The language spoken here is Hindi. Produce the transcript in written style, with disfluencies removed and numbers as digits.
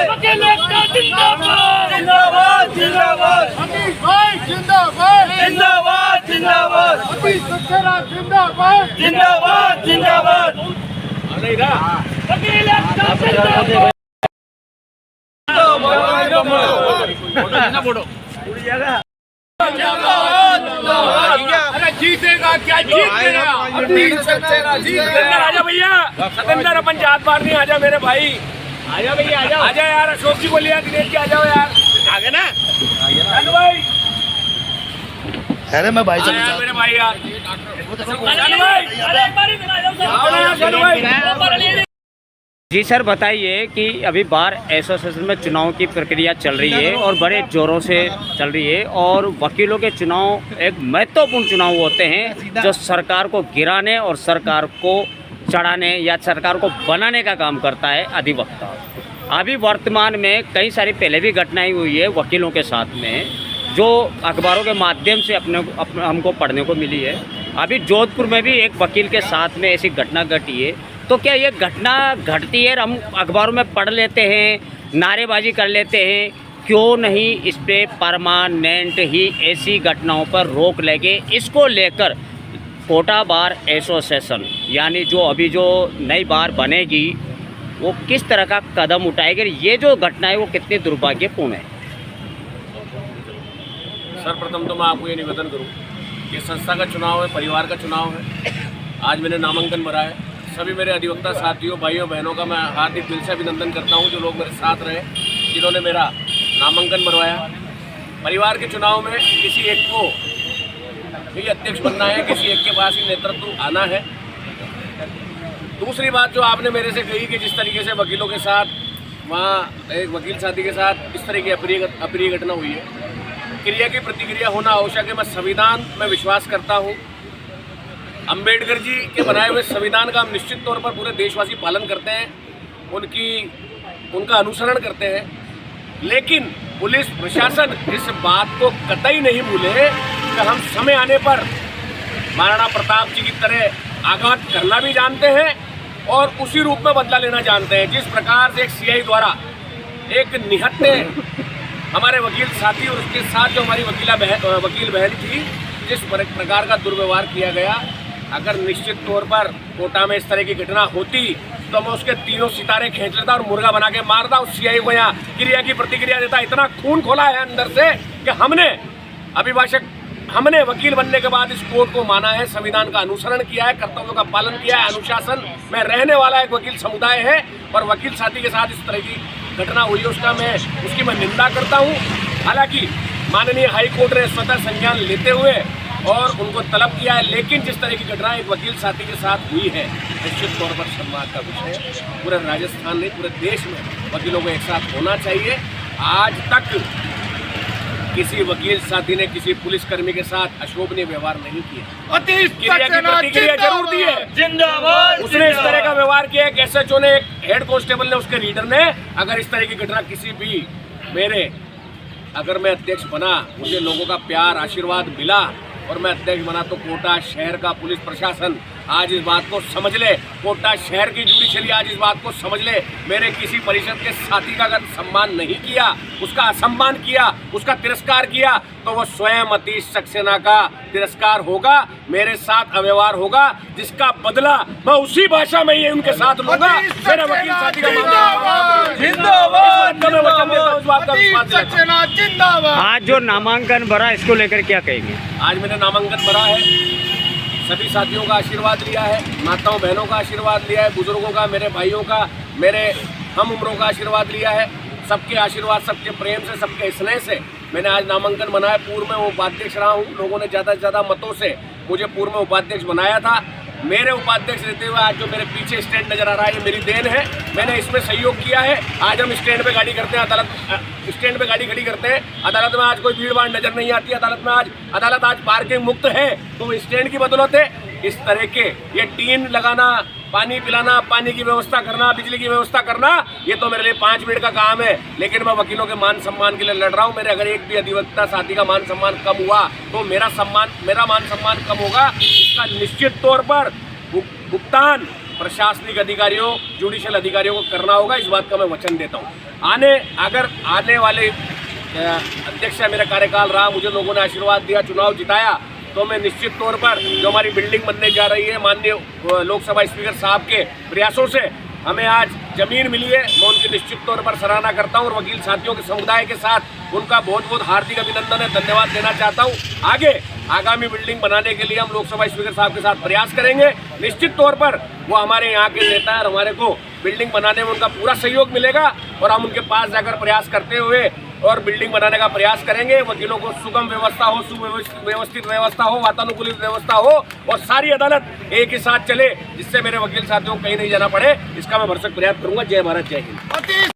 वकील एकता जिंदाबाद जिंदाबाद जिंदाबाद, अतीश भाई जिंदाबाद जिंदाबाद जिंदाबाद, अतीश सक्सेना जिंदाबाद जिंदाबाद जिंदाबाद, वकील एकता जिंदाबाद। अरे जीतेगा क्या, जीतेगा आजा भैया, सतेंद्र अपन जात बार नहीं, आजा मेरे भाई, आजा भैया आजा, आजा यार, अशोक जी को लिया, दिनेश जी आ जाओ यार, आगे ना भाई, अरे मैं भाई से मेरे भाई यार, जी सर, बताइए कि अभी बार एसोसिएशन में चुनाव की प्रक्रिया चल रही है और बड़े जोरों से चल रही है, और वकीलों के चुनाव एक महत्वपूर्ण चुनाव होते हैं जो सरकार को गिराने और सरकार को चढ़ाने या सरकार को बनाने का काम करता है अधिवक्ता। अभी वर्तमान में कई सारी पहले भी घटनाएं हुई है वकीलों के साथ में, जो अखबारों के माध्यम से हमको पढ़ने को मिली है। अभी जोधपुर में भी एक वकील के साथ में ऐसी घटना घटी है। तो क्या ये घटना घटती है, हम अखबारों में पढ़ लेते हैं, नारेबाजी कर लेते हैं, क्यों नहीं इस पर परमानेंट ही ऐसी घटनाओं पर रोक लगे? इसको लेकर कोटा बार एसोसिएशन यानी जो अभी जो नई बार बनेगी वो किस तरह का कदम उठाएगी? ये जो घटना है वो कितनी दुर्भाग्यपूर्ण है? सर्वप्रथम तो मैं आपको ये निवेदन करूं कि संस्था का चुनाव है, परिवार का चुनाव है। आज मैंने नामांकन भरा है। सभी मेरे अधिवक्ता साथियों, भाइयों बहनों का मैं हार्दिक दिल से अभिनंदन करता हूं, जो लोग मेरे साथ रहे, जिन्होंने मेरा नामांकन भरवाया। परिवार के चुनाव में किसी एक को ही अध्यक्ष बनना है, किसी एक के पास ही नेतृत्व आना है। दूसरी बात जो आपने मेरे से कही कि जिस तरीके से वकीलों के साथ वहाँ एक वकील साथी के साथ इस तरह की अप्रिय घटना हुई है, क्रिया की प्रतिक्रिया होना आवश्यक है। मैं संविधान में विश्वास करता हूँ। अंबेडकर जी के बनाए हुए संविधान का हम निश्चित तौर पर पूरे देशवासी पालन करते हैं, उनका अनुसरण करते हैं। लेकिन पुलिस प्रशासन इस बात को कतई नहीं भूले कि हम समय आने पर महाराणा प्रताप जी की तरह आघात करना भी जानते हैं और उसी रूप में बदला लेना जानते हैं। जिस प्रकार से एक सीआई द्वारा एक निहत्थे हमारे वकील साथी और उसके साथ जो हमारी वकील बहन थी, जिस प्रकार का दुर्व्यवहार किया गया, अगर निश्चित तौर पर कोटा में इस तरह की घटना होती तो मैं उसके तीनों सितारे खींच लेता और मुर्गा बना के मारता। उस सीआई को यहाँ क्रिया की प्रतिक्रिया देता। इतना खून खोला है अंदर से कि हमने वकील बनने के बाद इस कोर्ट को माना है, संविधान का अनुसरण किया है, कर्तव्यों का पालन किया है, अनुशासन में रहने वाला एक वकील समुदाय है। और वकील साथी के साथ इस तरह की घटना हुई है उसकी मैं निंदा करता हूँ। हालांकि माननीय हाई कोर्ट ने स्वतः संज्ञान लेते हुए और उनको तलब किया है, लेकिन जिस तरह की घटना एक वकील साथी के साथ हुई है, निश्चित तौर पर सम्मान का विषय है। पूरे राजस्थान नहीं, पूरे देश में वकीलों को एक साथ होना चाहिए। आज तक किसी वकील साथी ने किसी पुलिसकर्मी के साथ अशोभनीय व्यवहार नहीं किया। क्रिया की प्रतिक्रिया जरूर दी है, जिंदाबाद। उसने इस तरह का व्यवहार किया है। एसएचओ ने, एक हेड कांस्टेबल ने, उसके रीडर ने, अगर इस तरह की घटना किसी भी अगर मैं अध्यक्ष बना, मुझे लोगों का प्यार आशीर्वाद मिला और मैं अध्यक्ष बना, तो कोटा शहर का पुलिस प्रशासन आज इस बात को समझ ले, कोटा शहर की जुडिशरी आज इस बात को समझ ले, मेरे किसी परिषद के साथी का अगर सम्मान नहीं किया, उसका असम्मान किया, उसका तिरस्कार किया, तो वो स्वयं अतीश सक्सेना का तिरस्कार होगा, मेरे साथ अव्यवहार होगा, जिसका बदला मैं उसी भाषा में ही उनके साथ लूंगा। मेरे वकील साथी का जिंदाबाद। आज जो नामांकन भरा, इसको लेकर क्या कहेंगे? आज मैंने नामांकन भरा है, सभी साथियों का आशीर्वाद लिया है, माताओं बहनों का आशीर्वाद लिया है, बुजुर्गों का, मेरे भाइयों का, मेरे हम उम्रों का आशीर्वाद लिया है। सबके आशीर्वाद, सबके प्रेम से, सबके स्नेह से मैंने आज नामांकन बनाया। पूर्व में उपाध्यक्ष रहा हूँ। लोगों ने ज़्यादा से ज़्यादा मतों से मुझे पूर्व में उपाध्यक्ष बनाया था। मेरे उपाध्यक्ष रहते हुए आज जो मेरे पीछे स्टैंड नजर आ रहा है, ये मेरी देन है। मैंने इसमें सहयोग किया है। आज हम स्टैंड पे गाड़ी करते हैं, स्टैंड पे गाड़ी खड़ी करते हैं। अदालत में आज कोई भीड़ भाड़ नजर नहीं आती। अदालत आज पार्किंग मुक्त है, तो स्टैंड की बदौलत है। इस तरह के ये टीन लगाना, पानी पिलाना, पानी की व्यवस्था करना, बिजली की व्यवस्था करना, ये तो मेरे लिए 5 मिनट का काम है। लेकिन मैं वकीलों के मान सम्मान के लिए लड़ रहा हूँ। मेरे अगर एक भी अधिवक्ता साथी का मान सम्मान कम हुआ तो मेरा मान सम्मान कम होगा। इसका निश्चित तौर पर भुगतान प्रशासनिक अधिकारियों, जुडिशियल अधिकारियों को करना होगा। इस बात का मैं वचन देता हूँ। अगर आने वाले अध्यक्ष है, मेरा कार्यकाल रहा, मुझे लोगों ने आशीर्वाद दिया, चुनाव जिताया, तो मैं निश्चित तौर पर जो हमारी बिल्डिंग बनने जा रही है, माननीय लोकसभा स्पीकर साहब के प्रयासों से हमें आज जमीन मिली है, मैं उनकी निश्चित तौर पर सराहना करता हूं और वकील साथियों के समुदाय के साथ उनका बहुत बहुत हार्दिक अभिनंदन है, धन्यवाद देना चाहता हूं। आगामी बिल्डिंग बनाने के लिए हम लोकसभा स्पीकर साहब के साथ प्रयास करेंगे। निश्चित तौर पर वो हमारे यहाँ के नेता और हमारे को बिल्डिंग बनाने में उनका पूरा सहयोग मिलेगा और हम उनके पास जाकर प्रयास करते हुए और बिल्डिंग बनाने का प्रयास करेंगे। वकीलों को सुगम व्यवस्था हो, सुव्यवस्थित व्यवस्था हो, वातानुकूलित व्यवस्था हो और सारी अदालत एक ही साथ चले, जिससे मेरे वकील साथियों को कहीं नहीं जाना पड़े। इसका मैं भरसक प्रयास करूंगा। जय भारत, जय हिंद।